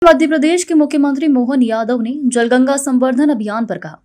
मध्य प्रदेश के मुख्यमंत्री मोहन यादव ने जलगंगा संवर्धन अभियान पर कहा,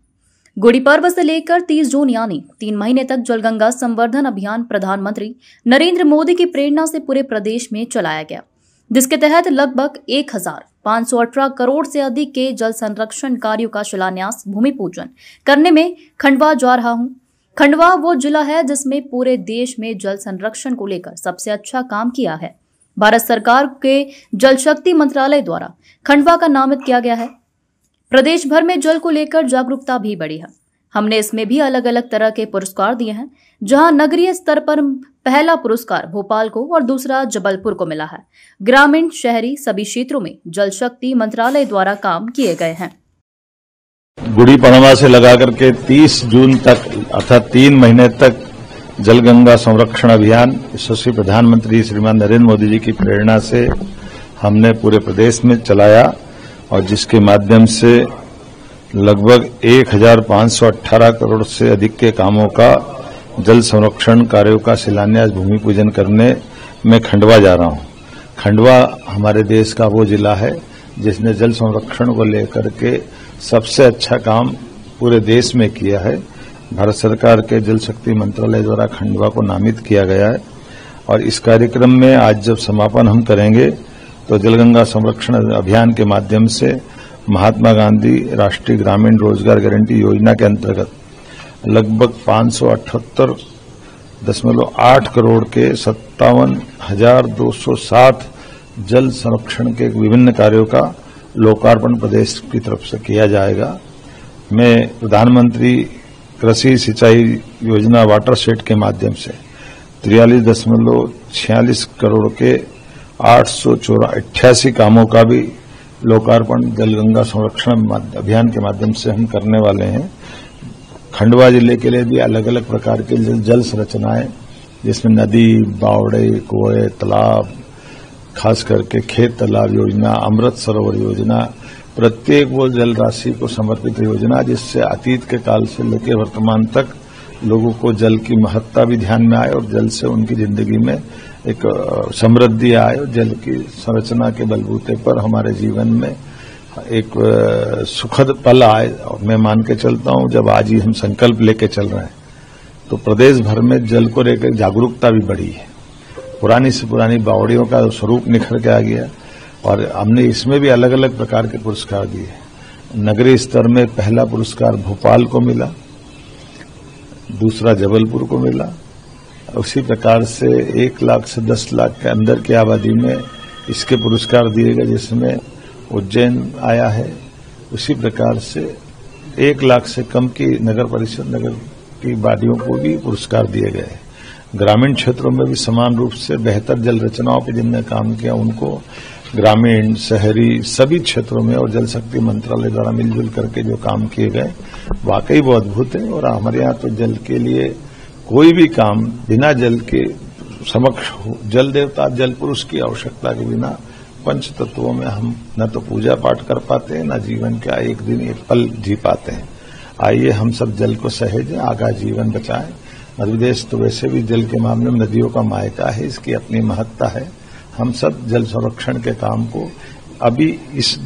गुड़ी पर्व से लेकर 30 जून यानी 3 महीने तक जलगंगा संवर्धन अभियान प्रधानमंत्री नरेंद्र मोदी की प्रेरणा से पूरे प्रदेश में चलाया गया, जिसके तहत लगभग 1518 करोड़ से अधिक के जल संरक्षण कार्यों का शिलान्यास भूमि पूजन करने में खंडवा जा रहा हूं। खंडवा वो जिला है जिसमें पूरे देश में जल संरक्षण को लेकर सबसे अच्छा काम किया है। भारत सरकार के जल शक्ति मंत्रालय द्वारा खंडवा का नामित किया गया है। प्रदेश भर में जल को लेकर जागरूकता भी बढ़ी है। हमने इसमें भी अलग अलग तरह के पुरस्कार दिए हैं, जहां नगरीय स्तर पर पहला पुरस्कार भोपाल को और दूसरा जबलपुर को मिला है। ग्रामीण शहरी सभी क्षेत्रों में जल शक्ति मंत्रालय द्वारा काम किए गए हैं। गुड़ी पड़वा से लगा करके 30 जून तक अर्थात 3 महीने तक जलगंगा संरक्षण अभियान यशस्वी प्रधानमंत्री श्रीमान नरेंद्र मोदी जी की प्रेरणा से हमने पूरे प्रदेश में चलाया और जिसके माध्यम से लगभग 1518 करोड़ से अधिक के कामों का जल संरक्षण कार्यों का शिलान्यास भूमि पूजन करने में खंडवा जा रहा हूं। खंडवा हमारे देश का वो जिला है जिसने जल संरक्षण को लेकर के सबसे अच्छा काम पूरे देश में किया है। भारत सरकार के जल शक्ति मंत्रालय द्वारा खंडवा को नामित किया गया है और इस कार्यक्रम में आज जब समापन हम करेंगे तो जलगंगा संरक्षण अभियान के माध्यम से महात्मा गांधी राष्ट्रीय ग्रामीण रोजगार गारंटी योजना के अंतर्गत लगभग 578.8 करोड़ के 57,207 जल संरक्षण के विभिन्न कार्यों का लोकार्पण प्रदेश की तरफ से किया जाएगा। मैं प्रधानमंत्री कृषि सिंचाई योजना वाटरशेड के माध्यम से 43.46 करोड़ के 888 कामों का भी लोकार्पण जलगंगा संरक्षण अभियान के माध्यम से हम करने वाले हैं। खंडवा जिले के लिए भी अलग अलग प्रकार के जल संरचनाएं जिसमें नदी, बावड़े, कुएं, तालाब, खास करके खेत तालाब योजना, अमृत सरोवर योजना, प्रत्येक वो जल राशि को समर्पित योजना जिससे अतीत के काल से लेकर वर्तमान तक लोगों को जल की महत्ता भी ध्यान में आए और जल से उनकी जिंदगी में एक समृद्धि आए और जल की संरचना के बलबूते पर हमारे जीवन में एक सुखद पल आए। और मैं मान के चलता हूं जब आज ही हम संकल्प लेके चल रहे हैं तो प्रदेश भर में जल को लेकर जागरूकता भी बढ़ी है। पुरानी से पुरानी बावड़ियों का स्वरूप निखर के आ गया और हमने इसमें भी अलग अलग प्रकार के पुरस्कार दिए। नगरीय स्तर में पहला पुरस्कार भोपाल को मिला, दूसरा जबलपुर को मिला। उसी प्रकार से 1 लाख से 10 लाख के अंदर की आबादी में इसके पुरस्कार दिए गए, जिसमें उज्जैन आया है। उसी प्रकार से 1 लाख से कम की नगर परिषद नगर की वादियों को भी पुरस्कार दिए गए। ग्रामीण क्षेत्रों में भी समान रूप से बेहतर जल रचनाओं पर जिनने काम किया उनको ग्रामीण शहरी सभी क्षेत्रों में और जल शक्ति मंत्रालय द्वारा मिलजुल करके जो काम किए गए वाकई वो अद्भुत है। और हमारे यहाँ तो जल के लिए कोई भी काम बिना जल के समक्ष हो, जल देवता जल पुरुष की आवश्यकता के बिना पंच तत्वों में हम न तो पूजा पाठ कर पाते हैं, न जीवन का एक दिन एक पल जी पाते हैं। आइए हम सब जल को सहेजें, आगा जीवन बचाएं। मध्य प्रदेश तो वैसे भी जल के मामले में नदियों का मायका है, इसकी अपनी महत्ता है। हम सब जल संरक्षण के काम को अभी इस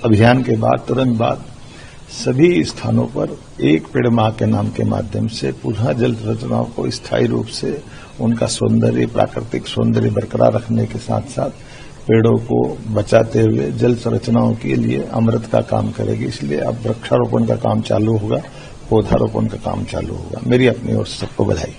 अभियान के बाद तुरंत बाद सभी स्थानों पर एक पेड़ मां के नाम के माध्यम से पुनः जल संरचनाओं को स्थायी रूप से उनका सौंदर्य, प्राकृतिक सौंदर्य बरकरार रखने के साथ साथ पेड़ों को बचाते हुए जल संरचनाओं के लिए अमृत का काम करेगी। इसलिए अब वृक्षारोपण का काम चालू होगा, पौधारोपण का काम चालू होगा। मेरी अपनी ओर से सबको बधाई।